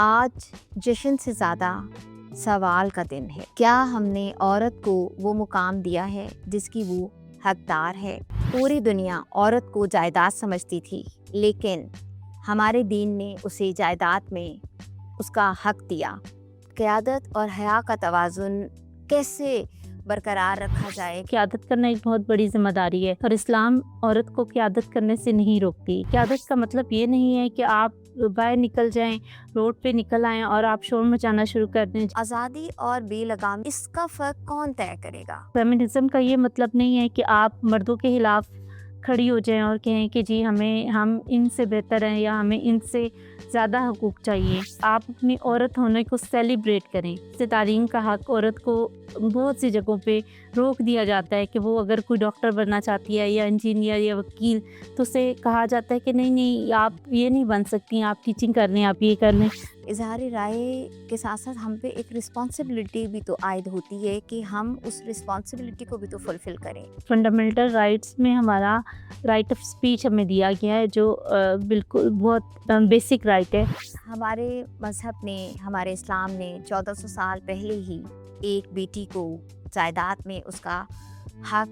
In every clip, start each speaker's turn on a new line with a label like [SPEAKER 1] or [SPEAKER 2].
[SPEAKER 1] آج جشن سے زیادہ سوال کا دن ہے۔ کیا ہم نے عورت کو وہ مقام دیا ہے جس کی وہ حقدار ہے؟ پوری دنیا عورت کو جائیداد سمجھتی تھی، لیکن ہمارے دین نے اسے جائیداد میں اس کا حق دیا۔ قیادت اور حیا کا توازن کیسے برقرار رکھا جائے؟
[SPEAKER 2] قیادت کرنا ایک بہت بڑی ذمہ داری ہے اور اسلام عورت کو قیادت کرنے سے نہیں روکتی۔ قیادت کا مطلب یہ نہیں ہے کہ آپ باہر نکل جائیں، روڈ پہ نکل آئیں اور آپ شور مچانا شروع کر دیں۔
[SPEAKER 1] آزادی اور بے لگام، اس کا فرق کون طے کرے گا؟
[SPEAKER 2] فیمنزم کا یہ مطلب نہیں ہے کہ آپ مردوں کے خلاف کھڑی ہو جائیں اور کہیں کہ جی ہم ان سے بہتر ہیں یا ہمیں ان سے زیادہ حقوق چاہیے۔ آپ اپنی عورت ہونے کو سیلیبریٹ کریں۔ سے تعلیم کا حق عورت کو بہت سی جگہوں پہ روک دیا جاتا ہے کہ وہ اگر کوئی ڈاکٹر بننا چاہتی ہے یا انجینئر یا وکیل تو اسے کہا جاتا ہے کہ نہیں آپ یہ نہیں بن سکتی، آپ ٹیچنگ کر لیں، آپ یہ کر لیں۔
[SPEAKER 1] اظہار رائے کے ساتھ ساتھ ہم پہ ایک رسپانسبلٹی بھی تو عائد ہوتی ہے کہ ہم اس رسپانسبلٹی کو بھی تو فلفل کریں۔
[SPEAKER 2] فنڈامنٹل رائٹس میں ہمارا رائٹ آف اسپیچ ہمیں دیا گیا ہے، جو بالکل بہت بیسک رائٹ ہے۔
[SPEAKER 1] ہمارے مذہب نے، ہمارے اسلام نے 1400 سال پہلے ہی ایک بیٹی کو جائیداد میں اس کا حق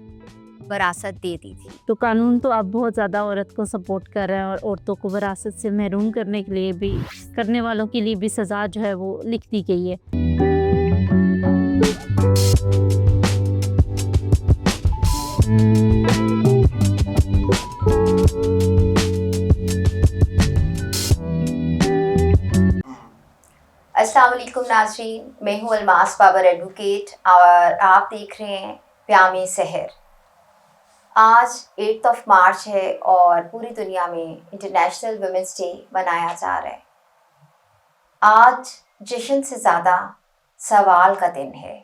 [SPEAKER 1] وراثت دے دی تھی۔
[SPEAKER 2] تو قانون تو اب بہت زیادہ عورت کو سپورٹ کر رہا ہے اور عورتوں کو وراثت سے محروم کرنے کے لیے بھی، کرنے والوں کے لیے بھی سزا جو ہے وہ لکھ دی گئی ہے۔
[SPEAKER 1] السلام علیکم ناظرین، میں ہوں الماس بابر ایڈوکیٹ اور آپ دیکھ رہے ہیں پیام سحر۔ آج 8 مارچ ہے اور پوری دنیا میں انٹرنیشنل ویمنس ڈے منایا جا رہا ہے۔ آج جشن سے زیادہ سوال کا دن ہے۔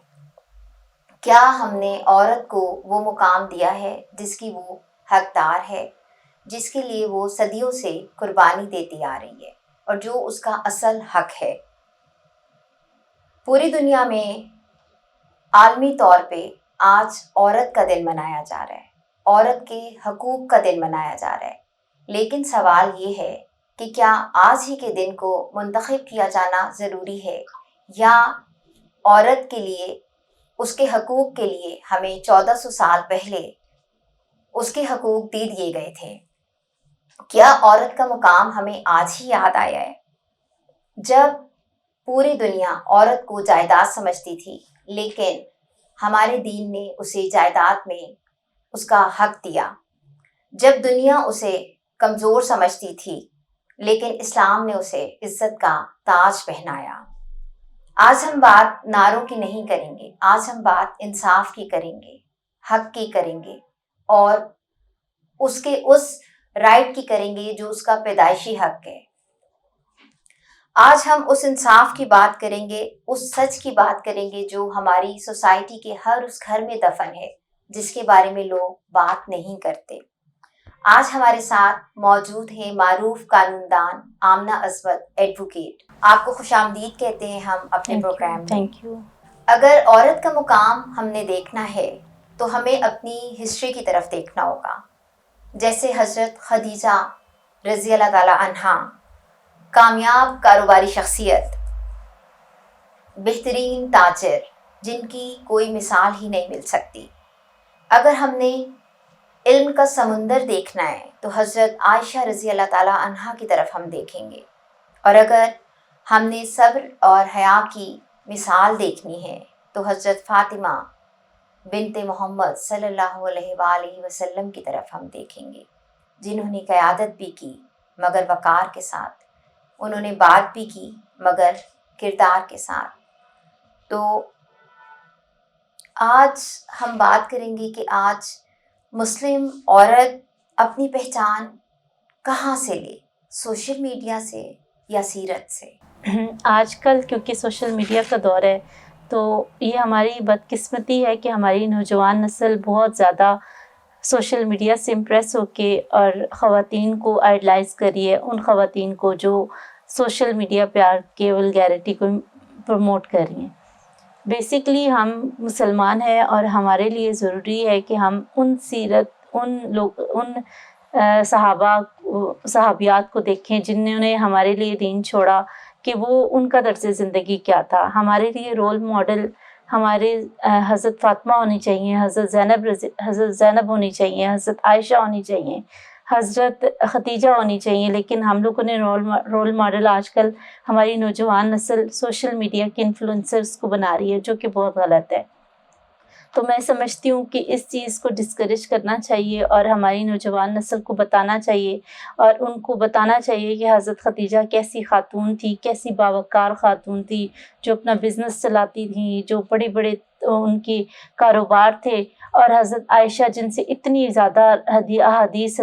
[SPEAKER 1] کیا ہم نے عورت کو وہ مقام دیا ہے جس کی وہ حقدار ہے، جس کے لیے وہ صدیوں سے قربانی دیتی آ رہی ہے اور جو اس کا اصل حق ہے؟ پوری دنیا میں عالمی طور پہ آج عورت کا دن منایا جا رہا ہے، عورت کے حقوق کا دن منایا جا رہا ہے۔ لیکن سوال یہ ہے کہ کیا آج ہی کے دن کو منتخب کیا جانا ضروری ہے، یا عورت کے لیے، اس کے حقوق کے لیے ہمیں 1400 سال پہلے اس کے حقوق دے دیے گئے تھے؟ کیا عورت کا مقام ہمیں آج ہی یاد آیا ہے؟ جب پوری دنیا عورت کو جائیداد سمجھتی تھی، لیکن ہمارے دین نے اسے جائیداد میں اس کا حق دیا۔ جب دنیا اسے کمزور سمجھتی تھی، لیکن اسلام نے اسے عزت کا تاج پہنایا۔ آج ہم بات نعروں کی نہیں کریں گے، آج ہم بات انصاف کی کریں گے، حق کی کریں گے، اور اس رائٹ کی کریں گے جو اس کا پیدائشی حق ہے۔ آج ہم اس انصاف کی بات کریں گے، اس سچ کی بات کریں گے جو ہماری سوسائٹی کے ہر اس گھر میں دفن ہے، جس کے بارے میں لوگ بات نہیں کرتے۔ آج ہمارے ساتھ موجود ہیں معروف قانون دان آمنہ عصمت ایڈوکیٹ۔ آپ کو خوش آمدید کہتے ہیں ہم اپنے پروگرام میں۔
[SPEAKER 2] Thank you.
[SPEAKER 1] اگر عورت کا مقام ہم نے دیکھنا ہے تو ہمیں اپنی ہسٹری کی طرف دیکھنا ہوگا۔ جیسے حضرت خدیجہ رضی اللہ تعالی عنہا، کامیاب کاروباری شخصیت، بہترین تاجر، جن کی کوئی مثال ہی نہیں مل سکتی۔ اگر ہم نے علم کا سمندر دیکھنا ہے تو حضرت عائشہ رضی اللہ تعالی عنہا کی طرف ہم دیکھیں گے، اور اگر ہم نے صبر اور حیا کی مثال دیکھنی ہے تو حضرت فاطمہ بنت محمد صلی اللہ علیہ وآلہ وسلم کی طرف ہم دیکھیں گے، جنہوں نے قیادت بھی کی مگر وقار کے ساتھ، انہوں نے بات بھی کی مگر کردار کے ساتھ۔ تو آج ہم بات کریں گے کہ آج مسلم عورت اپنی پہچان کہاں سے لے، سوشل میڈیا سے یا سیرت سے؟
[SPEAKER 2] آج کل کیونکہ سوشل میڈیا کا دور ہے تو یہ ہماری بدقسمتی ہے کہ ہماری نوجوان نسل بہت زیادہ سوشل میڈیا سے امپریس ہو کے اور خواتین کو آئیڈلائز کری ہے، ان خواتین کو جو سوشل میڈیا پہ آ کے ولگیرٹی کو پروموٹ کر رہی ہیں۔ بیسکلی ہم مسلمان ہیں اور ہمارے لیے ضروری ہے کہ ہم ان صحابیات کو دیکھیں جنہوں نے ہمارے لیے دین چھوڑا، کہ وہ ان کا طرز زندگی کیا تھا. ہمارے لیے رول ماڈل ہمارے حضرت فاطمہ ہونی چاہیے، حضرت زینب ہونی چاہیے، حضرت عائشہ ہونی چاہیے، حضرت خدیجہ ہونی چاہیے. لیکن ہم لوگوں نے رول ماڈل آج کل ہماری نوجوان نسل سوشل میڈیا کے انفلوئنسرز کو بنا رہی ہے، جو کہ بہت غلط ہے. تو میں سمجھتی ہوں کہ اس چیز کو ڈسکریج کرنا چاہیے اور ہماری نوجوان نسل کو بتانا چاہیے، اور ان کو بتانا چاہیے کہ حضرت خدیجہ کیسی خاتون تھی، کیسی باوقار خاتون تھی، جو اپنا بزنس چلاتی تھیں، جو بڑے بڑے ان کی کاروبار تھے. اور حضرت عائشہ جن سے اتنی زیادہ احادیث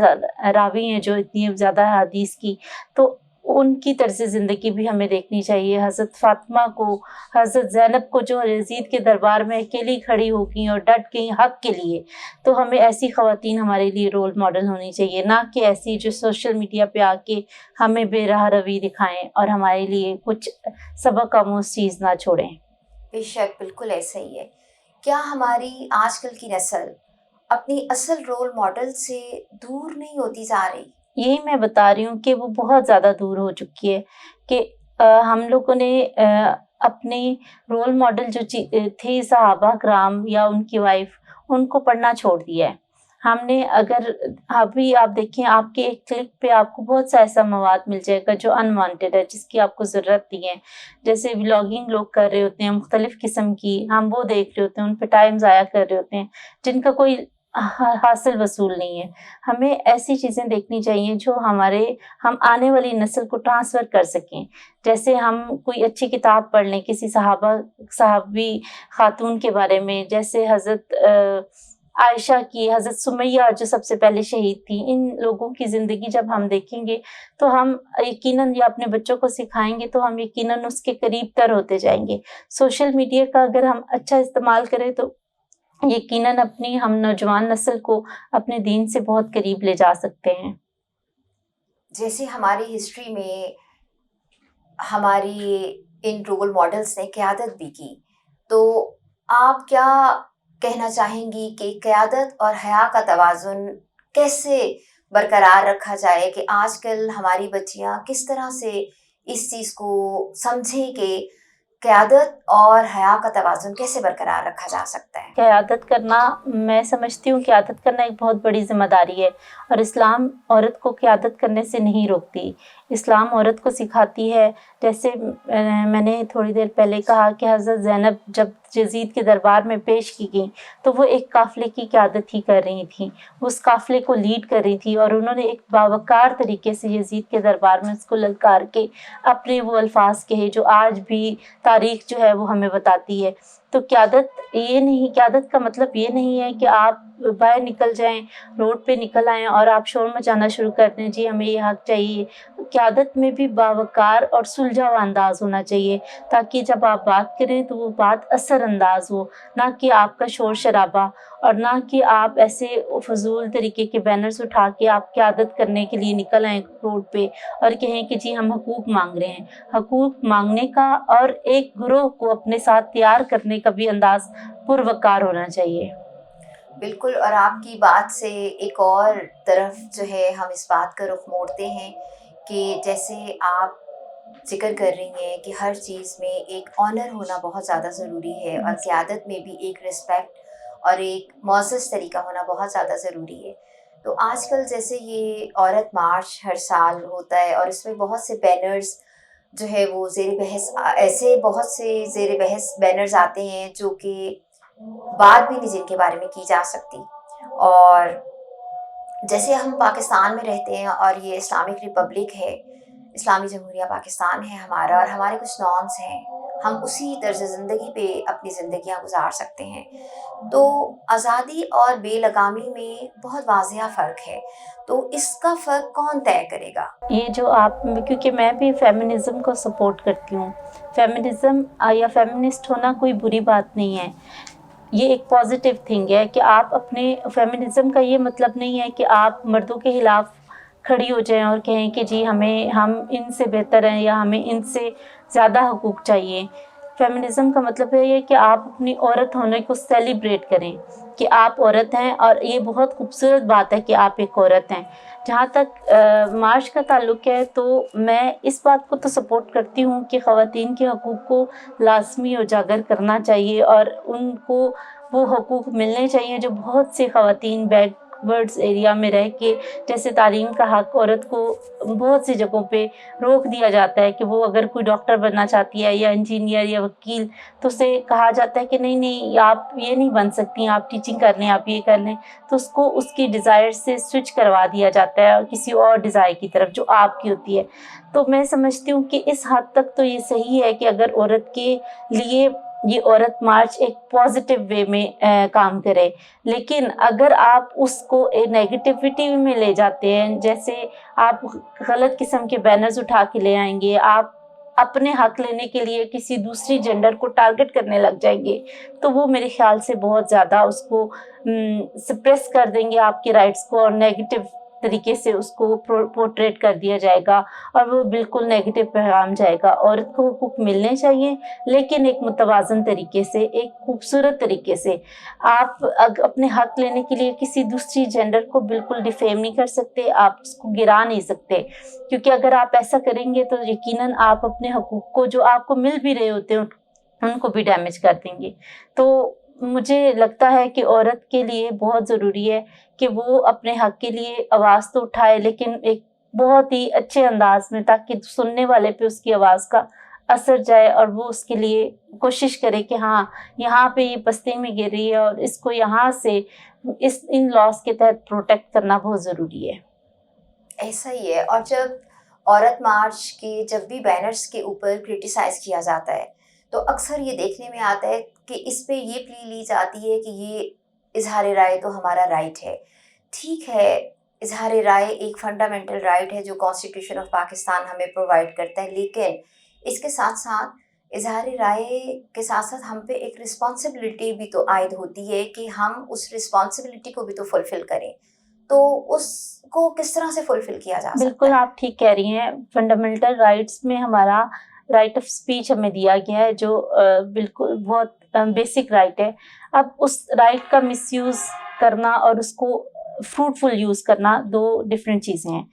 [SPEAKER 2] راوی ہیں، جو اتنی زیادہ احادیث کی، تو ان کی طرز زندگی بھی ہمیں دیکھنی چاہیے. حضرت فاطمہ کو، حضرت زینب کو، جو یزید کے دربار میں اکیلی کھڑی ہو گئیں اور ڈٹ گئیں حق کے لیے. تو ہمیں ایسی خواتین ہمارے لیے رول ماڈل ہونی چاہیے، نہ کہ ایسی جو سوشل میڈیا پہ آ کے ہمیں بے راہ روی دکھائیں اور ہمارے لیے کچھ سبق آموز چیز نہ چھوڑیں.
[SPEAKER 1] بے شک، بالکل ایسا ہی ہے. کیا ہماری آج کل کی نسل اپنی اصل رول ماڈل سے دور نہیں ہوتی جا رہی؟
[SPEAKER 2] یہی میں بتا رہی ہوں کہ وہ بہت زیادہ دور ہو چکی ہے، کہ ہم لوگوں نے اپنے رول ماڈل جو تھے صحابہ کرام یا ان کی وائف، ان کو پڑھنا چھوڑ دیا ہے. ہم نے اگر ابھی آپ دیکھیں، آپ کے ایک کلک پہ آپ کو بہت سا ایسا مواد مل جائے گا جو انوانٹیڈ ہے، جس کی آپ کو ضرورت نہیں ہے. جیسے ولاگنگ لوگ کر رہے ہوتے ہیں مختلف قسم کی، ہم وہ دیکھ رہے ہوتے ہیں، ان پہ ٹائم ضائع کر رہے ہوتے ہیں، جن کا کوئی حاصل وصول نہیں ہے. ہمیں ایسی چیزیں دیکھنی چاہیے جو ہم آنے والی نسل کو ٹرانسفر کر سکیں. جیسے ہم کوئی اچھی کتاب پڑھ لیں کسی صحابی خاتون کے بارے میں، جیسے حضرت عائشہ کی، حضرت سمیہ جو سب سے پہلے شہید تھی. ان لوگوں کی زندگی جب ہم دیکھیں گے تو ہم یقیناً، یا اپنے بچوں کو سکھائیں گے تو ہم یقیناً اس کے قریب تر ہوتے جائیں گے. سوشل میڈیا کا اگر ہم اچھا استعمال کریں تو یقیناً ہم نوجوان نسل کو اپنے دین سے بہت قریب لے جا سکتے ہیں.
[SPEAKER 1] جیسے ہماری ہسٹری میں ہماری ان رول ماڈلز نے قیادت بھی کی، تو آپ کیا کہنا چاہیں گی کہ قیادت اور حیا کا توازن کیسے برقرار رکھا جائے، کہ آج کل ہماری بچیاں کس طرح سے اس چیز کو سمجھیں کہ قیادت اور حیا کا توازن کیسے برقرار رکھا جا سکتا ہے؟
[SPEAKER 2] قیادت کرنا، میں سمجھتی ہوں قیادت کرنا ایک بہت بڑی ذمہ داری ہے، اور اسلام عورت کو قیادت کرنے سے نہیں روکتی. اسلام عورت کو سکھاتی ہے، جیسے میں نے تھوڑی دیر پہلے کہا کہ حضرت زینب جب یزید کے دربار میں پیش کی گئیں تو وہ ایک قافلے کی قیادت ہی کر رہی تھیں، اس قافلے کو لیڈ کر رہی تھی، اور انہوں نے ایک باوقار طریقے سے یزید کے دربار میں اس کو للکار کے اپنے وہ الفاظ کہے جو آج بھی تاریخ جو ہے وہ ہمیں بتاتی ہے. تو قیادت کا مطلب یہ نہیں ہے کہ آپ باہر نکل جائیں، روڈ پہ نکل آئیں اور آپ شور مچانا شروع کر دیں، جی ہمیں یہ حق چاہیے. قیادت میں بھی باوقار اور سلجھا ہوا انداز ہونا چاہیے، تاکہ جب آپ بات کریں تو وہ بات اثر انداز ہو، نہ کہ آپ کا شور شرابہ، اور نہ کہ آپ ایسے فضول طریقے کے بینرز اٹھا کے آپ قیادت کرنے کے لیے نکل آئیں روڈ پہ اور کہیں کہ جی ہم حقوق مانگ رہے ہیں. حقوق مانگنے کا اور ایک گروہ کو اپنے ساتھ تیار کرنے کا بھی انداز پروقار ہونا چاہیے.
[SPEAKER 1] بالکل، اور آپ کی بات سے ایک اور طرف جو ہے ہم اس بات کا رخ موڑتے ہیں کہ جیسے آپ ذکر کر رہی ہیں کہ ہر چیز میں ایک آنر ہونا بہت زیادہ ضروری ہے، اور قیادت میں بھی ایک رسپیکٹ اور ایک معزز طریقہ ہونا بہت زیادہ ضروری ہے. تو آج کل جیسے یہ عورت مارچ ہر سال ہوتا ہے، اور اس میں بہت سے بینرز جو ہے وہ بہت سے زیر بحث بینرز آتے ہیں جو کہ بات بھی نہیں جن کے بارے میں کی جا سکتی. اور جیسے ہم پاکستان میں رہتے ہیں اور یہ اسلامک ریپبلک ہے، اسلامی جمہوریہ پاکستان ہے ہمارا، اور ہمارے کچھ نارمس ہیں، ہم اسی طرز زندگی پہ اپنی زندگیاں گزار سکتے ہیں. تو آزادی اور بے لگامی میں بہت واضح فرق ہے، تو اس کا فرق کون طے کرے گا؟
[SPEAKER 2] یہ جو کیونکہ میں بھی فیمنزم کو سپورٹ کرتی ہوں. فیمنزم یا فیمنسٹ ہونا کوئی بری بات نہیں ہے، یہ ایک پازیٹیو تھنگ ہے کہ آپ اپنے فیمنزم کا یہ مطلب نہیں ہے کہ آپ مردوں کے خلاف کھڑی ہو جائیں اور کہیں کہ جی ہم ان سے بہتر ہیں یا ہمیں ان سے زیادہ حقوق چاہیے. فیمنزم کا مطلب یہ ہے کہ آپ اپنی عورت ہونے کو سیلیبریٹ کریں کہ آپ عورت ہیں، اور یہ بہت خوبصورت بات ہے کہ آپ ایک عورت ہیں. جہاں تک مارچ کا تعلق ہے تو میں اس بات کو تو سپورٹ کرتی ہوں کہ خواتین کے حقوق کو لازمی اجاگر کرنا چاہیے اور ان کو وہ حقوق ملنے چاہیے جو بہت سے خواتین بیک ورڈز ایریا میں رہ کے، جیسے تعلیم کا حق عورت کو بہت سی جگہوں پہ روک دیا جاتا ہے کہ وہ اگر کوئی ڈاکٹر بننا چاہتی ہے یا انجینئر یا وکیل تو اسے کہا جاتا ہے کہ نہیں نہیں آپ یہ نہیں بن سکتی، آپ ٹیچنگ کر لیں، آپ یہ کر لیں، تو اس کو اس کی ڈیزائر سے سوئچ کروا دیا جاتا ہے اور کسی اور ڈیزائر کی طرف جو آپ کی ہوتی ہے. تو میں سمجھتی ہوں کہ اس حد تک تو یہ صحیح ہے کہ اگر عورت کے لیے یہ عورت مارچ ایک پازیٹیو وے میں کام کرے، لیکن اگر آپ اس کو نیگیٹیوٹی میں لے جاتے ہیں، جیسے آپ غلط قسم کے بینرز اٹھا کے لے آئیں گے، آپ اپنے حق لینے کے لیے کسی دوسری جینڈر کو ٹارگٹ کرنے لگ جائیں گے، تو وہ میرے خیال سے بہت زیادہ اس کو سپریس کر دیں گے آپ کے رائٹس کو، اور نیگیٹو طریقے سے اس کو پورٹریٹ کر دیا جائے گا اور وہ بالکل نیگیٹو پیغام جائے گا. عورت کو حقوق ملنے چاہیے لیکن ایک متوازن طریقے سے، ایک خوبصورت طریقے سے. آپ اپنے حق لینے کے لیے کسی دوسری جینڈر کو بالکل ڈیفیم نہیں کر سکتے، آپ اس کو گرا نہیں سکتے، کیونکہ اگر آپ ایسا کریں گے تو یقیناً آپ اپنے حقوق کو جو آپ کو مل بھی رہے ہوتے ہیں ان کو بھی ڈیمیج کر دیں گے. تو مجھے لگتا ہے کہ عورت کے لیے بہت ضروری ہے کہ وہ اپنے حق کے لیے آواز تو اٹھائے، لیکن ایک بہت ہی اچھے انداز میں، تاکہ سننے والے پہ اس کی آواز کا اثر جائے اور وہ اس کے لیے کوشش کرے کہ ہاں یہاں پہ یہ پستی میں گر رہی ہے اور اس کو یہاں سے ان لاس کے تحت پروٹیکٹ کرنا بہت ضروری ہے.
[SPEAKER 1] ایسا ہی ہے. اور جب عورت مارچ کے جب بھی بینرز کے اوپر کرٹیسائز کیا جاتا ہے تو اکثر یہ دیکھنے میں آتا ہے کہ اس پہ یہ پلی لی جاتی ہے کہ یہ اظہار رائے تو ہمارا رائٹ ہے. ٹھیک ہے، اظہار رائے ایک فنڈامنٹل رائٹ ہے جو کانسٹیٹیوشن آف پاکستان ہمیں پرووائڈ کرتا ہے، لیکن اس کے ساتھ ساتھ اظہار رائے کے ساتھ ساتھ ہم پہ ایک رسپانسبلٹی بھی تو عائد ہوتی ہے کہ ہم اس رسپانسبلٹی کو بھی تو فلفل کریں. تو اس کو کس طرح سے فلفل کیا جا سکتا
[SPEAKER 2] بالکل
[SPEAKER 1] ہے؟
[SPEAKER 2] آپ ٹھیک کہہ رہی ہیں. فنڈامنٹل رائٹس میں ہمارا رائٹ آف اسپیچ ہمیں دیا گیا ہے جو بالکل بہت بیسک رائٹ ہے. اب اس رائٹ کا مس یوز کرنا اور اس کو فروٹفل یوز کرنا دو ڈفرینٹ چیزیں ہیں.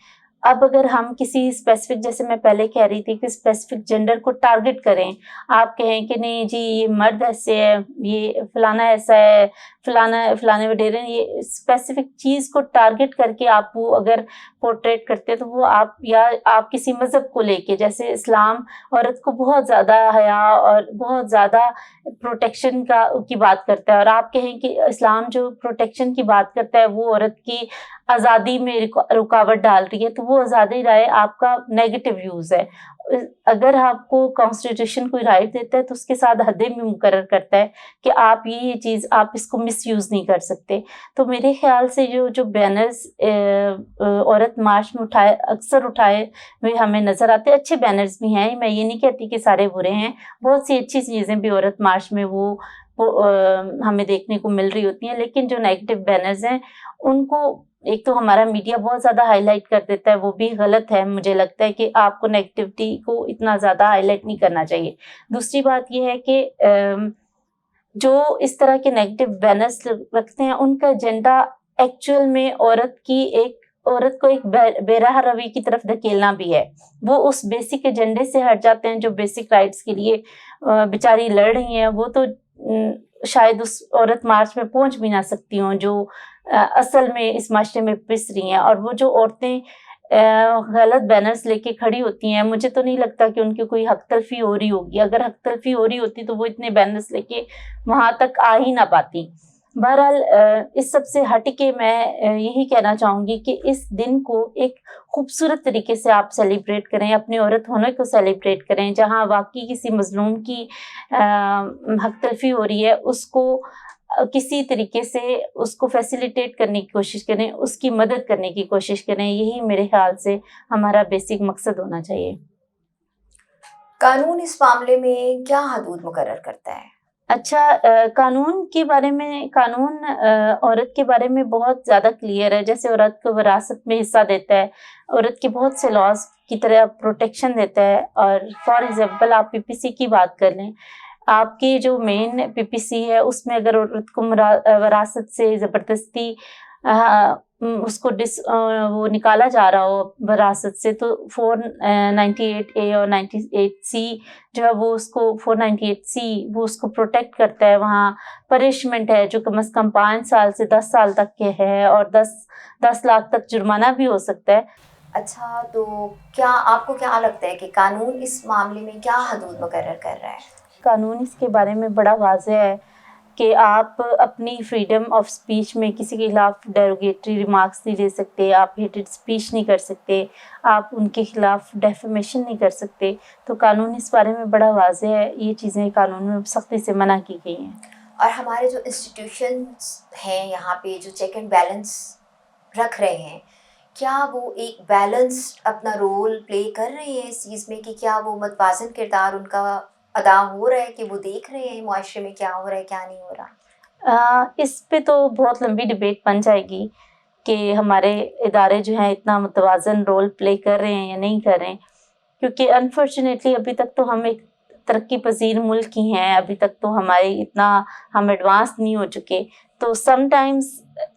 [SPEAKER 2] اب اگر ہم کسی اسپیسیفک، جیسے میں پہلے کہہ رہی تھی کہ اسپیسیفک جینڈر کو ٹارگٹ کریں، آپ کہیں کہ نہیں جی یہ مرد ایسے ہے، یہ فلانا ایسا ہے، فلانے وڈیرے، یہ اسپیسیفک چیز کو ٹارگٹ کر کے آپ وہ اگر پورٹریٹ کرتے تو وہ آپ یا آپ کسی مذہب کو لے کے، جیسے اسلام عورت کو بہت زیادہ حیا اور بہت زیادہ پروٹیکشن کی بات کرتا ہے، اور آپ کہیں کہ اسلام جو پروٹیکشن کی بات کرتا ہے وہ عورت کی آزادی میں رکاوٹ ڈال رہی ہے، تو وہ آزادی رائے آپ کا نیگیٹو یوز ہے. اگر آپ کو کانسٹیٹیوشن کوئی رائٹ دیتا ہے تو اس کے ساتھ حدیں بھی مقرر کرتا ہے کہ آپ یہ چیز آپ اس کو مس یوز نہیں کر سکتے. تو میرے خیال سے جو بینرز عورت مارچ میں اکثر اٹھائے ہوئے ہمیں نظر آتے ہیں، اچھے بینرز بھی ہیں، میں یہ نہیں کہتی کہ سارے برے ہیں، بہت سی اچھی چیزیں بھی عورت مارچ میں وہ ہمیں دیکھنے کو مل رہی ہوتی ہیں، لیکن جو نیگیٹو بینرز ہیں ان کو ایک تو ہمارا میڈیا بہت زیادہ ہائی لائٹ کر دیتا ہے، وہ بھی غلط ہے. مجھے لگتا ہے کہ آپ کو نیگیٹیوٹی کو اتنا زیادہ ہائی لائٹ نہیں کرنا چاہیے. دوسری بات یہ ہے کہ جو اس طرح کے نیگیٹو بینرز رکھتے ہیں ان کا ایجنڈا ایکچوئل میں عورت کو ایک بے راہ روی کی طرف دھکیلنا بھی ہے. وہ اس بیسک ایجنڈے سے ہٹ جاتے ہیں جو بیسک رائٹس کے لیے بیچاری لڑ رہی ہیں. وہ تو شاید اس عورت مارچ میں پہنچ بھی نہ سکتی ہوں جو اصل میں اس معاشرے میں پس رہی ہیں. اور وہ جو عورتیں غلط بینرز لے کے کھڑی ہوتی ہیں، مجھے تو نہیں لگتا کہ ان کی کوئی حق تلفی ہو رہی ہوگی. اگر حق تلفی ہو رہی ہوتی تو وہ اتنے بینرز لے کے وہاں تک آ ہی نہ پاتی. بہرحال اس سب سے ہٹ کے میں یہی کہنا چاہوں گی کہ اس دن کو ایک خوبصورت طریقے سے آپ سیلیبریٹ کریں، اپنے عورت ہونے کو سیلیبریٹ کریں. جہاں واقعی کسی مظلوم کی حق تلفی ہو رہی ہے اس کو کسی طریقے سے اس کو فیسیلیٹیٹ کرنے کی کوشش کریں، اس کی مدد کرنے کی کوشش کریں. یہی میرے خیال سے ہمارا بیسک مقصد ہونا چاہیے.
[SPEAKER 1] قانون اس معاملے میں کیا حدود مقرر کرتا ہے؟
[SPEAKER 2] اچھا، قانون کے بارے میں، قانون عورت کے بارے میں بہت زیادہ کلیئر ہے. جیسے عورت کو وراثت میں حصہ دیتا ہے، عورت کے بہت سے لاز کی طرح پروٹیکشن دیتا ہے. اور فار ایگزامپل آپ پی پی سی کی بات کر لیں، آپ کی جو مین پی پی سی ہے اس میں اگر عورت کو وراثت سے زبردستی اس کو وہ نکالا جا رہا ہو وراثت سے، تو 498A اور 98C جو ہے وہ اس کو 498C وہ اس کو پروٹیکٹ کرتا ہے. وہاں پنشمنٹ ہے جو کم از کم 5 سال سے 10 سال تک کے ہے، اور 10 لاکھ تک جرمانہ بھی ہو سکتا ہے.
[SPEAKER 1] اچھا، تو کیا آپ کو کیا لگتا ہے کہ قانون اس معاملے میں کیا حدود مقرر کر رہا ہے؟
[SPEAKER 2] قانون اس کے بارے میں بڑا واضح ہے کہ آپ اپنی فریڈم آف اسپیچ میں کسی کے خلاف ڈیروگیٹری ریمارکس نہیں دے سکتے، آپ ہیٹڈ اسپیچ نہیں کر سکتے، آپ ان کے خلاف ڈیفیمیشن نہیں کر سکتے. تو قانون اس بارے میں بڑا واضح ہے، یہ چیزیں قانون میں سختی سے منع کی گئی ہیں.
[SPEAKER 1] اور ہمارے جو انسٹیٹیوشنس ہیں یہاں پہ جو چیک اینڈ بیلنس رکھ رہے ہیں، کیا وہ ایک بیلنس اپنا رول پلے کر رہے ہیں اس چیز میں کہ کیا وہ متوازن کردار ان کا ادا ہو رہا ہے، کہ وہ دیکھ رہے ہیں معاشرے میں کیا ہو رہا ہے کیا نہیں ہو رہا؟
[SPEAKER 2] اس پہ تو بہت لمبی ڈبیٹ بن جائے گی کہ ہمارے ادارے جو ہیں اتنا متوازن رول پلے کر رہے ہیں یا نہیں کر رہے ہیں، کیونکہ انفارچونیٹلی ابھی تک تو ہم ایک ترقی پذیر ملک ہی ہیں، ابھی تک تو ہمارے اتنا ہم ایڈوانس نہیں ہو چکے. تو سم ٹائمز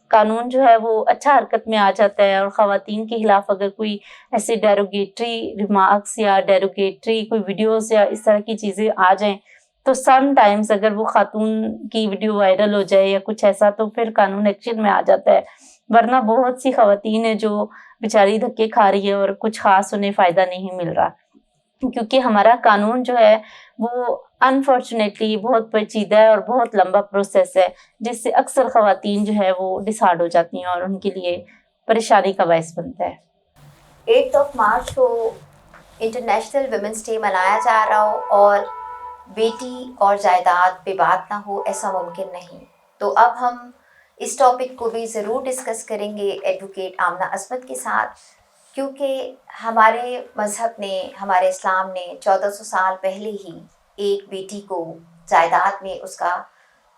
[SPEAKER 2] قانون جو ہے وہ اچھا حرکت میں آ جاتا ہے، اور خواتین کے خلاف اگر کوئی ایسے ڈیروگیٹری ریمارکس یا ڈیروگیٹری کوئی ویڈیوز یا اس طرح کی چیزیں آ جائیں تو سم ٹائمز اگر وہ خاتون کی ویڈیو وائرل ہو جائے یا کچھ ایسا تو پھر قانون ایکشن میں آ جاتا ہے. ورنہ بہت سی خواتین ہیں جو بیچاری دھکے کھا رہی ہے اور کچھ خاص انہیں فائدہ نہیں مل رہا، کیونکہ ہمارا قانون جو ہے وہ انفارچونیٹلی بہت پیچیدہ ہے اور بہت لمبا پروسیس ہے، جس سے اکثر خواتین جو ہے وہ ڈسہارڈ ہو جاتی ہیں اور ان کے لیے پریشانی کا باعث بنتا ہے.
[SPEAKER 1] 8 مارچ کو انٹرنیشنل ویمنس ڈے منایا جا رہا ہو اور بیٹی اور جائیداد پہ بات نہ ہو، ایسا ممکن نہیں. تو اب ہم اس ٹاپک کو بھی ضرور ڈسکس کریں گے ایڈوکیٹ آمنہ عصمت کے ساتھ، کیونکہ ہمارے مذہب نے، ہمارے اسلام نے 1400 سال پہلے ہی ایک بیٹی کو جائیداد میں اس کا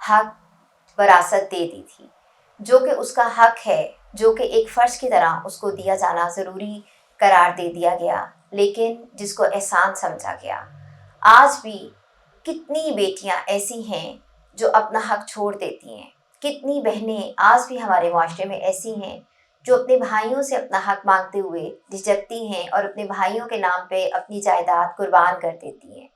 [SPEAKER 1] حق وراثت دے دی تھی، جو کہ اس کا حق ہے، جو کہ ایک فرض کی طرح اس کو دیا جانا ضروری قرار دے دیا گیا، لیکن جس کو احسان سمجھا گیا. آج بھی کتنی بیٹیاں ایسی ہیں جو اپنا حق چھوڑ دیتی ہیں، کتنی بہنیں آج بھی ہمارے معاشرے میں ایسی ہیں جو اپنے بھائیوں سے اپنا حق مانگتے ہوئے جھجکتی ہیں اور اپنے بھائیوں کے نام پہ اپنی جائیداد قربان کر دیتی ہیں.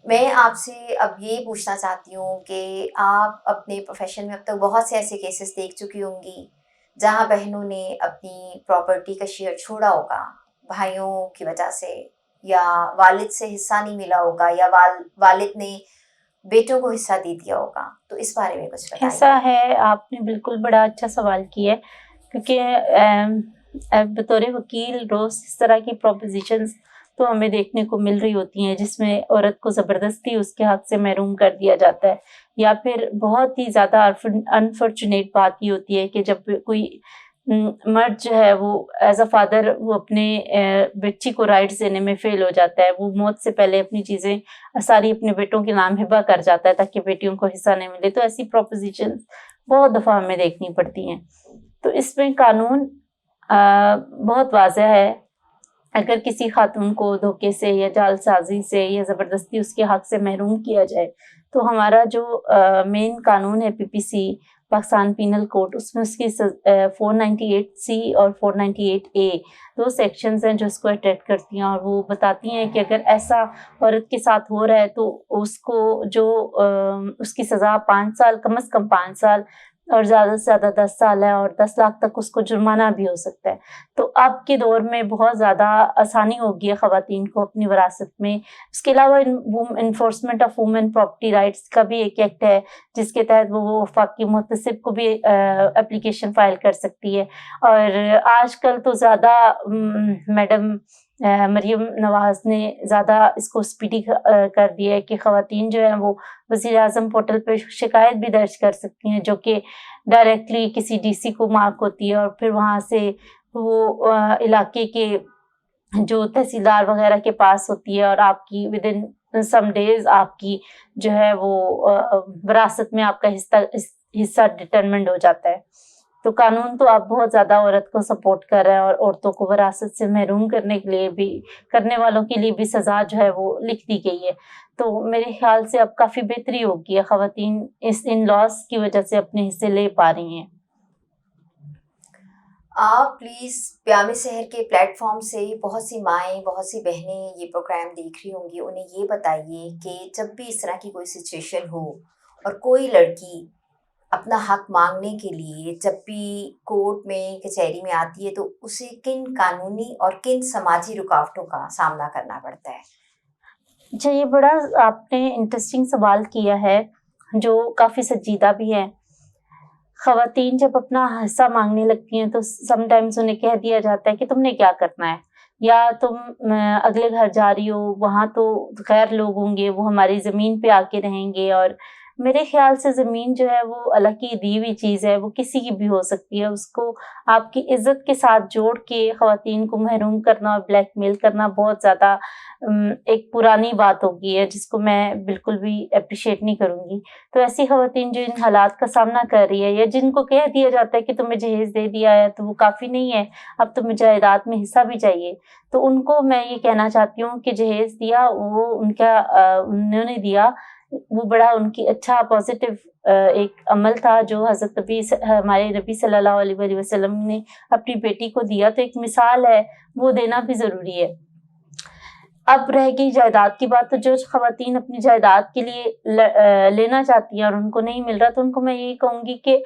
[SPEAKER 1] میں آپ سے اب یہ پوچھنا چاہتی ہوں کہ آپ اپنے پروفیشن میں اب تک بہت سے ایسے کیسز دیکھ چکی ہوں گی جہاں بہنوں نے اپنی پراپرٹی کا شیئر چھوڑا ہوگا بھائیوں کی وجہ سے، یا والد سے حصہ نہیں ملا ہوگا، یا والد نے بیٹوں کو حصہ دے دیا ہوگا. تو اس بارے میں کچھ بتائیے.
[SPEAKER 2] ایسا ہے، آپ نے بالکل بڑا اچھا سوال کیا ہے، کیونکہ بطور وکیل روز اس طرح کی پروپوزیشنز تو ہمیں دیکھنے کو مل رہی ہوتی ہیں جس میں عورت کو زبردستی اس کے حق سے محروم کر دیا جاتا ہے، یا پھر بہت ہی زیادہ انفارچونیٹ بات یہ ہوتی ہے کہ جب کوئی مرد جو ہے وہ ایز اے فادر وہ اپنے بچی کو رائٹس دینے میں فیل ہو جاتا ہے، وہ موت سے پہلے اپنی چیزیں ساری اپنے بیٹوں کے نام ہبہ کر جاتا ہے تاکہ بیٹیوں کو حصہ نہیں ملے. تو ایسی پروپوزیشن بہت دفعہ ہمیں دیکھنی پڑتی ہیں. تو اس میں قانون بہت واضح ہے. اگر کسی خاتون کو دھوکے سے یا جال سازی سے یا زبردستی اس کے حق سے محروم کیا جائے تو ہمارا جو مین قانون ہے PPC پاکستان پینل کوڈ، اس میں اس کی 498C اور 498A دو سیکشنز ہیں جو اس کو اٹیکٹ کرتی ہیں، اور وہ بتاتی ہیں کہ اگر ایسا عورت کے ساتھ ہو رہا ہے تو اس کو جو اس کی سزا 5 سال کم از کم 5 سال اور زیادہ سے زیادہ 10 سال ہے، اور 10 لاکھ تک اس کو جرمانہ بھی ہو سکتا ہے. تو اب کے دور میں بہت زیادہ آسانی ہوگی ہے خواتین کو اپنی وراثت میں. اس کے علاوہ enforcement of women property rights کا بھی ایک ایکٹ ہے جس کے تحت وہ وفاقی محتسب کو بھی اپلیکیشن فائل کر سکتی ہے. اور آج کل تو زیادہ میڈم مریم نواز نے زیادہ اس کو اسپیڈی کر دیا ہے کہ خواتین جو ہیں وہ وزیر اعظم پورٹل پہ شکایت بھی درج کر سکتی ہیں، جو کہ ڈائریکٹلی کسی DC کو مارک ہوتی ہے، اور پھر وہاں سے وہ علاقے کے جو تحصیلدار وغیرہ کے پاس ہوتی ہے، اور آپ کی ود ان سم ڈیز آپ کی جو ہے وہ وراثت میں آپ کا حصہ ڈٹرمنڈ ہو جاتا ہے. تو قانون تو اب بہت زیادہ عورت کو سپورٹ کر رہا ہے، اور عورتوں کو وراثت سے محروم کرنے کے لیے بھی، کرنے والوں کے لیے بھی سزا جو ہے وہ لکھ دی گئی ہے. تو میرے خیال سے اب کافی بہتری ہوگی ہے، خواتین ان لاس کی وجہ سے اپنے حصے لے پا رہی ہیں.
[SPEAKER 1] آپ پلیز پیام سحر کے پلیٹ فارم سے بہت سی مائیں، بہت سی بہنیں یہ پروگرام دیکھ رہی ہوں گی، انہیں یہ بتائیے کہ جب بھی اس طرح کی کوئی سچویشن ہو اور کوئی لڑکی اپنا حق مانگنے کے لیے جب بھی کورٹ میں کچہری میں آتی ہے تو اسے کن قانونی اور کن سماجی رکاوٹوں کا سامنا کرنا پڑتا ہے؟
[SPEAKER 2] اچھا، یہ بڑا آپ نے انٹرسٹنگ سوال کیا ہے جو کافی سنجیدہ بھی ہے. خواتین جب اپنا حصہ مانگنے لگتی ہیں تو سم ٹائمز انہیں کہہ دیا جاتا ہے کہ تم نے کیا کرنا ہے، یا تم اگلے گھر جا رہی ہو، وہاں تو غیر لوگ ہوں گے، وہ ہماری زمین پہ آ کے رہیں گے. اور میرے خیال سے زمین جو ہے وہ اللہ کی دی ہوئی چیز ہے، وہ کسی کی بھی ہو سکتی ہے. اس کو آپ کی عزت کے ساتھ جوڑ کے خواتین کو محروم کرنا اور بلیک میل کرنا بہت زیادہ ایک پرانی بات ہوگی ہے، جس کو میں بالکل بھی اپریشیٹ نہیں کروں گی. تو ایسی خواتین جو ان حالات کا سامنا کر رہی ہے، یا جن کو کہہ دیا جاتا ہے کہ تمہیں جہیز دے دیا ہے تو وہ کافی نہیں ہے، اب تمہیں جائیداد میں حصہ بھی چاہیے، تو ان کو میں یہ کہنا چاہتی ہوں کہ جہیز دیا وہ انہوں نے دیا، وہ بڑا ان کی اچھا پازیٹیو ایک عمل تھا جو حضرت نبی ہمارے نبی صلی اللہ علیہ وآلہ وسلم نے اپنی بیٹی کو دیا، تو ایک مثال ہے، وہ دینا بھی ضروری ہے. اب رہ گئی جائیداد کی بات، تو جو خواتین اپنی جائیداد کے لیے لینا چاہتی ہیں اور ان کو نہیں مل رہا، تو ان کو میں یہی کہوں گی کہ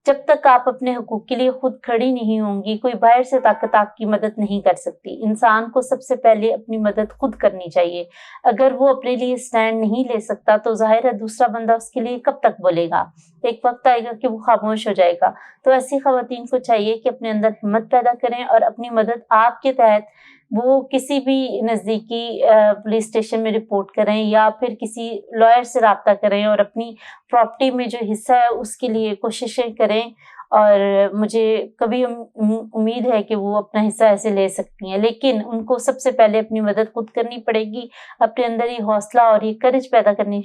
[SPEAKER 2] جب تک آپ اپنے حقوق کے لیے خود کھڑی نہیں ہوں گی، کوئی باہر سے طاقت آپ کی مدد نہیں کر سکتی. انسان کو سب سے پہلے اپنی مدد خود کرنی چاہیے. اگر وہ اپنے لیے اسٹینڈ نہیں لے سکتا تو ظاہر ہے دوسرا بندہ اس کے لیے کب تک بولے گا، ایک وقت آئے گا کہ وہ خاموش ہو جائے گا. تو ایسی خواتین کو چاہیے کہ اپنے اندر ہمت پیدا کریں اور اپنی مدد آپ کے تحت وہ کسی بھی نزدیکی پولیس اسٹیشن میں رپورٹ کریں، یا پھر کسی لائر سے رابطہ کریں اور اپنی پراپرٹی میں جو حصہ ہے اس کے لیے کوششیں کریں. اور مجھے کبھی امید ہے کہ وہ اپنا حصہ ایسے لے سکتی ہیں، لیکن ان کو سب سے پہلے اپنی مدد خود کرنی پڑے گی. اپنے اندر یہ حوصلہ اور یہ کرج پیدا کرنی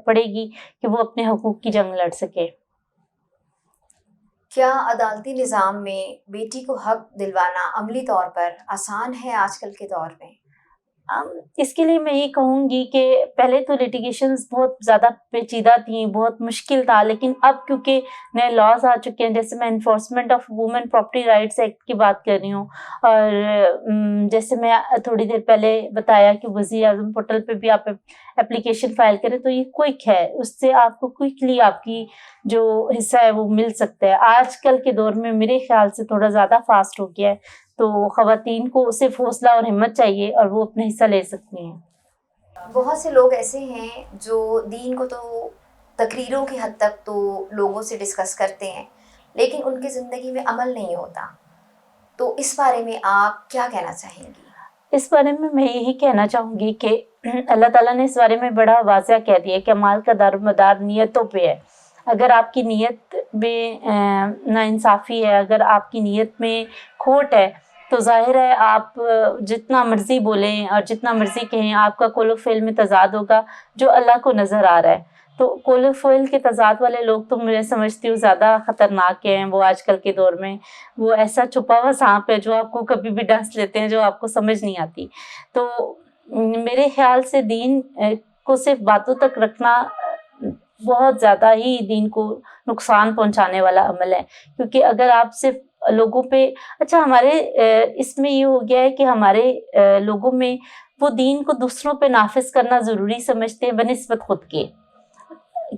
[SPEAKER 2] پڑے گی کہ وہ اپنے حقوق کی جنگ لڑ سکے.
[SPEAKER 1] کیا عدالتی نظام میں بیٹی کو حق دلوانا عملی طور پر آسان ہے آج کل کے دور میں؟
[SPEAKER 2] اس کے لیے میں یہ کہوں گی کہ پہلے تو لیٹیگیشنز بہت زیادہ پیچیدہ تھیں، بہت مشکل تھا، لیکن اب کیونکہ نئے لاز آ چکے ہیں، جیسے میں enforcement of women property rights act کی بات کر رہی ہوں، اور جیسے میں تھوڑی دیر پہلے بتایا کہ وزیر اعظم پورٹل پہ بھی آپ اپلیکیشن فائل کریں تو یہ کوئک ہے، اس سے آپ کو کوئکلی آپ کی جو حصہ ہے وہ مل سکتا ہے. آج کل کے دور میں میرے خیال سے تھوڑا زیادہ فاسٹ ہو گیا ہے، تو خواتین کو صرف حوصلہ اور ہمت چاہیے اور وہ اپنا حصہ لے سکتی ہیں.
[SPEAKER 1] بہت سے لوگ ایسے ہیں جو دین کو تو تقریروں کی حد تک تو لوگوں سے ڈسکس کرتے ہیں، لیکن ان کی زندگی میں عمل نہیں ہوتا. تو اس بارے میں آپ کیا کہنا چاہیں گی؟
[SPEAKER 2] اس بارے میں یہی کہنا چاہوں گی کہ اللہ تعالیٰ نے اس بارے میں بڑا واضح کہہ دیا کہ اعمال کا دار و مدار نیتوں پہ ہے. اگر آپ کی نیت میں ناانصافی ہے، اگر آپ کی نیت میں کھوٹ ہے، تو ظاہر ہے آپ جتنا مرضی بولیں اور جتنا مرضی کہیں، آپ کا قول و فعل میں تضاد ہوگا جو اللہ کو نظر آ رہا ہے. تو قول و فعل کے تضاد والے لوگ تو مجھے سمجھتی ہوں زیادہ خطرناک ہیں. وہ آج کل کے دور میں وہ ایسا چھپا ہوا سانپ ہے جو آپ کو کبھی بھی ڈس لیتے ہیں، جو آپ کو سمجھ نہیں آتی. تو میرے خیال سے دین کو صرف باتوں تک رکھنا بہت زیادہ ہی دین کو نقصان پہنچانے والا عمل ہے. کیونکہ اگر آپ صرف لوگوں پہ ہمارے اس میں یہ ہو گیا ہے کہ ہمارے لوگوں میں وہ دین کو دوسروں پہ نافذ کرنا ضروری سمجھتے ہیں بنسبت خود کے،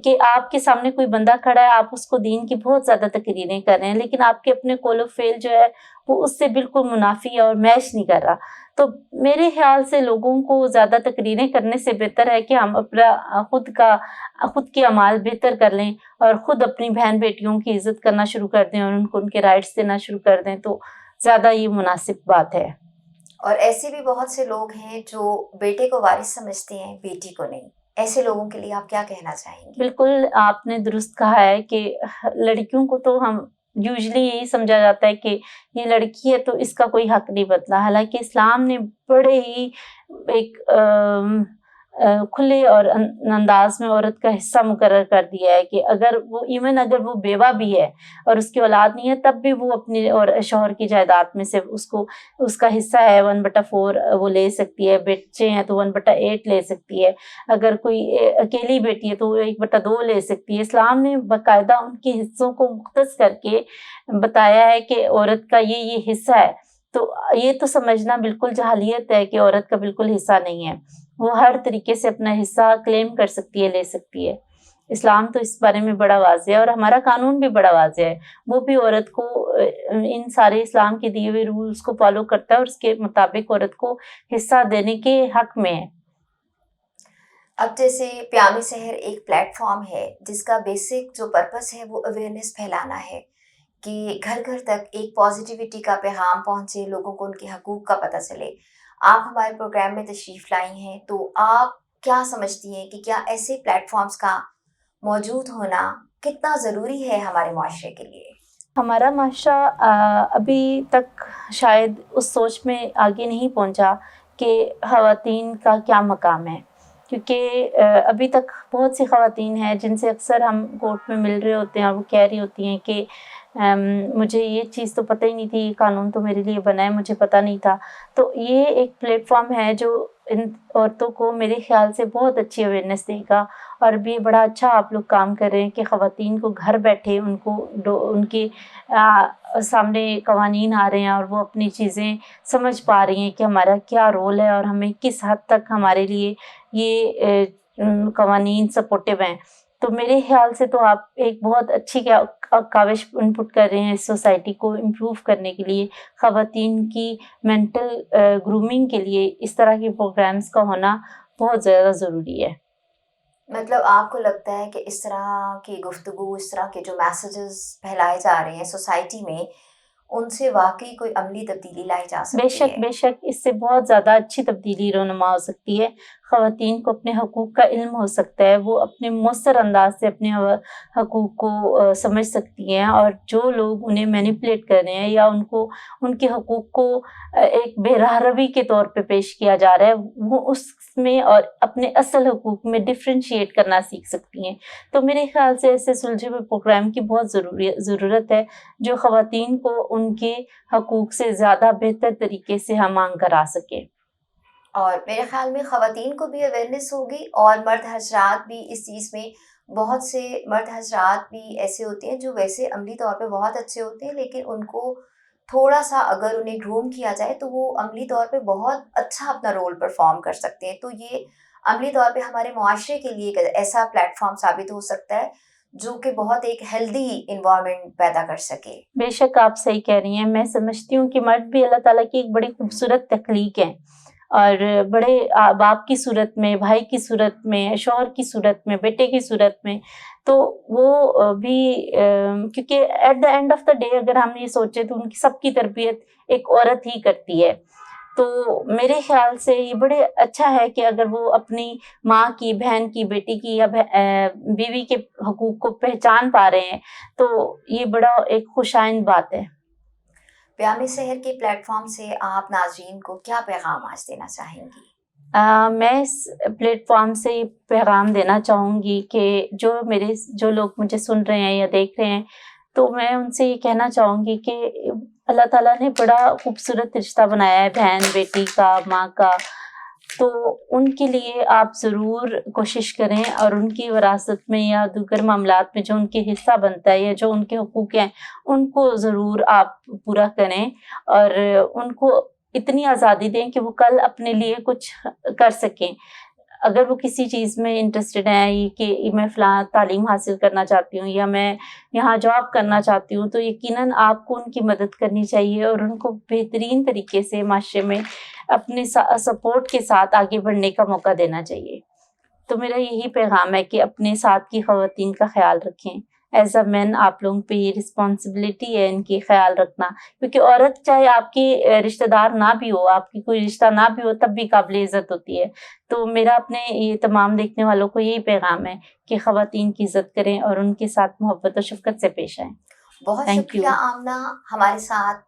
[SPEAKER 2] کہ آپ کے سامنے کوئی بندہ کھڑا ہے، آپ اس کو دین کی بہت زیادہ تقریریں کر رہے ہیں، لیکن آپ کے اپنے قول و فعل جو ہے وہ اس سے بالکل منافی ہے اور میچ نہیں کر رہا. تو میرے خیال سے لوگوں کو زیادہ تقریریں کرنے سے بہتر ہے کہ ہم اپنا خود کے اعمال بہتر کر لیں اور خود اپنی بہن بیٹیوں کی عزت کرنا شروع کر دیں اور ان کو ان کے رائٹس دینا شروع کر دیں، تو زیادہ یہ مناسب بات ہے.
[SPEAKER 1] اور ایسے بھی بہت سے لوگ ہیں جو بیٹے کو وارث سمجھتے ہیں، بیٹی کو نہیں. ایسے لوگوں کے لیے آپ کیا کہنا چاہیں گے؟
[SPEAKER 2] بالکل آپ نے درست کہا ہے کہ لڑکیوں کو تو ہم یوزلی یہی سمجھا جاتا ہے کہ یہ لڑکی ہے تو اس کا کوئی حق نہیں بنتا. حالانکہ اسلام نے بڑے ہی ایک کھلے اور انداز میں عورت کا حصہ مقرر کر دیا ہے کہ اگر وہ ایون اگر وہ بیوہ بھی ہے اور اس کی اولاد نہیں ہے تب بھی وہ اپنے اور شوہر کی جائیداد میں سے اس کا حصہ ہے 1/4 وہ لے سکتی ہے. بچے ہیں تو 1/8 لے سکتی ہے. اگر کوئی اکیلی بیٹی ہے تو وہ 1/2 لے سکتی ہے. اسلام نے باقاعدہ ان کے حصوں کو مختص کر کے بتایا ہے کہ عورت کا یہ حصہ ہے. تو یہ تو سمجھنا بالکل جہالیت ہے کہ عورت کا بالکل حصہ نہیں ہے. وہ ہر طریقے سے اپنا حصہ کلیم کر سکتی ہے، لے سکتی ہے. اسلام تو اس بارے میں بڑا واضح ہے اور ہمارا قانون بھی بڑا واضح ہے. وہ بھی عورت کو ان سارے اسلام کے دیے ہوئے رولز کو فالو کرتا ہے اور اس کے مطابق عورت کو حصہ دینے کے حق میں ہے.
[SPEAKER 1] اب جیسے پیام سحر ایک پلیٹ فارم ہے جس کا بیسک جو پرپس ہے وہ اویئرنیس پھیلانا ہے کہ گھر گھر تک ایک پازیٹیوٹی کا پیغام پہنچے، لوگوں کو ان کے حقوق کا پتہ چلے. آپ ہمارے پروگرام میں تشریف لائی ہیں تو آپ کیا سمجھتی ہیں کہ کیا ایسے پلیٹ فارمز کا موجود ہونا کتنا ضروری ہے ہمارے معاشرے کے لیے؟
[SPEAKER 2] ہمارا معاشرہ ابھی تک شاید اس سوچ میں آگے نہیں پہنچا کہ خواتین کا کیا مقام ہے، کیونکہ ابھی تک بہت سی خواتین ہیں جن سے اکثر ہم کورٹ میں مل رہے ہوتے ہیں اور وہ کہہ رہی ہوتی ہیں کہ مجھے یہ چیز تو پتہ ہی نہیں تھی، یہ قانون تو میرے لیے بنا ہے، مجھے پتہ نہیں تھا. تو یہ ایک پلیٹ فارم ہے جو ان عورتوں کو میرے خیال سے بہت اچھی اویئرنیس دے گا. اور بھی بڑا اچھا آپ لوگ کام کر رہے ہیں کہ خواتین کو گھر بیٹھے ان کے سامنے قوانین آ رہے ہیں اور وہ اپنی چیزیں سمجھ پا رہی ہیں کہ ہمارا کیا رول ہے اور ہمیں کس حد تک ہمارے لیے یہ قوانین سپورٹیو ہیں. تو میرے خیال سے تو آپ ایک بہت اچھی کاوش انپٹ کر رہے ہیں اس سوسائٹی کو امپروو کرنے کے لیے. خواتین کی مینٹل گرومنگ کے لیے اس طرح کے پروگرامز کا ہونا بہت زیادہ ضروری ہے.
[SPEAKER 1] مطلب آپ کو لگتا ہے کہ اس طرح کی گفتگو، اس طرح کے جو میسیجز پھیلائے جا رہے ہیں سوسائٹی میں، ان سے واقعی کوئی عملی تبدیلی لائی جا سکتی ہے؟
[SPEAKER 2] بے شک اس سے بہت زیادہ اچھی تبدیلی رونما ہو سکتی ہے. خواتین کو اپنے حقوق کا علم ہو سکتا ہے، وہ اپنے مؤثر انداز سے اپنے حقوق کو سمجھ سکتی ہیں، اور جو لوگ انہیں مینیپولیٹ کر رہے ہیں یا ان کے حقوق کو ایک بے راہ روی کے طور پہ پیش کیا جا رہا ہے، وہ اس میں اور اپنے اصل حقوق میں ڈفرینشیٹ کرنا سیکھ سکتی ہیں. تو میرے خیال سے ایسے سلجھے ہوئے پروگرام کی بہت ضرورت ہے جو خواتین کو ان کے حقوق سے زیادہ بہتر طریقے سے ہم آنگ کرا سکے.
[SPEAKER 1] اور میرے خیال میں خواتین کو بھی اویئرنیس ہوگی اور مرد حضرات بھی اس چیز میں، بہت سے مرد حضرات بھی ایسے ہوتے ہیں جو ویسے عملی طور پہ بہت اچھے ہوتے ہیں، لیکن ان کو تھوڑا سا اگر انہیں گروم کیا جائے تو وہ عملی طور پہ بہت اچھا اپنا رول پرفارم کر سکتے ہیں. تو یہ عملی طور پہ ہمارے معاشرے کے لیے ایک ایسا پلیٹ فارم ثابت ہو سکتا ہے جو کہ بہت ایک ہیلدی انوائرمنٹ پیدا کر سکے.
[SPEAKER 2] بے شک آپ صحیح کہہ رہی ہیں. میں سمجھتی ہوں کہ مرد بھی اللہ تعالیٰ کی ایک بڑی خوبصورت تخلیق ہے، اور بڑے باپ کی صورت میں، بھائی کی صورت میں، شوہر کی صورت میں، بیٹے کی صورت میں. تو وہ بھی کیونکہ at the end of the day اگر ہم یہ سوچیں تو ان کی سب کی تربیت ایک عورت ہی کرتی ہے. تو میرے خیال سے یہ بڑے اچھا ہے کہ اگر وہ اپنی ماں کی، بہن کی، بیٹی کی یا بیوی کے حقوق کو پہچان پا رہے ہیں، تو یہ بڑا ایک خوشائند بات ہے.
[SPEAKER 1] پیام سحر کے پلیٹ فارم سے آپ ناظرین کو کیا پیغام آج دینا چاہیں گی؟
[SPEAKER 2] میں اس پلیٹ فارم سے یہ پیغام دینا چاہوں گی کہ جو لوگ مجھے سن رہے ہیں یا دیکھ رہے ہیں، تو میں ان سے یہ کہنا چاہوں گی کہ اللہ تعالیٰ نے بڑا خوبصورت رشتہ بنایا ہے بہن بیٹی کا، ماں کا. تو ان کے لیے آپ ضرور کوشش کریں اور ان کی وراثت میں یا دیگر معاملات میں جو ان کے حصہ بنتا ہے یا جو ان کے حقوق ہیں ان کو ضرور آپ پورا کریں، اور ان کو اتنی آزادی دیں کہ وہ کل اپنے لیے کچھ کر سکیں. اگر وہ کسی چیز میں انٹرسٹڈ ہیں کہ میں فلاں تعلیم حاصل کرنا چاہتی ہوں یا میں یہاں جاب کرنا چاہتی ہوں، تو یقیناً آپ کو ان کی مدد کرنی چاہیے اور ان کو بہترین طریقے سے معاشرے میں اپنے سپورٹ کے ساتھ آگے بڑھنے کا موقع دینا چاہیے. تو میرا یہی پیغام ہے کہ اپنے ساتھ کی خواتین کا خیال رکھیں. ایز اے مین آپ لوگوں پہ یہ رسپانسبلٹی ہے ان کی خیال رکھنا، کیونکہ عورت چاہے آپ کی رشتہ دار نہ بھی ہو، آپ کی کوئی رشتہ نہ بھی ہو، تب بھی قابل عزت ہوتی ہے. تو میرا اپنے یہ تمام دیکھنے والوں کو یہی پیغام ہے کہ خواتین کی عزت کریں اور ان کے ساتھ محبت و شفقت سے پیش آئیں.
[SPEAKER 1] بہت شکریہ آمنہ، ہمارے ساتھ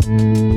[SPEAKER 2] Mm-hmm.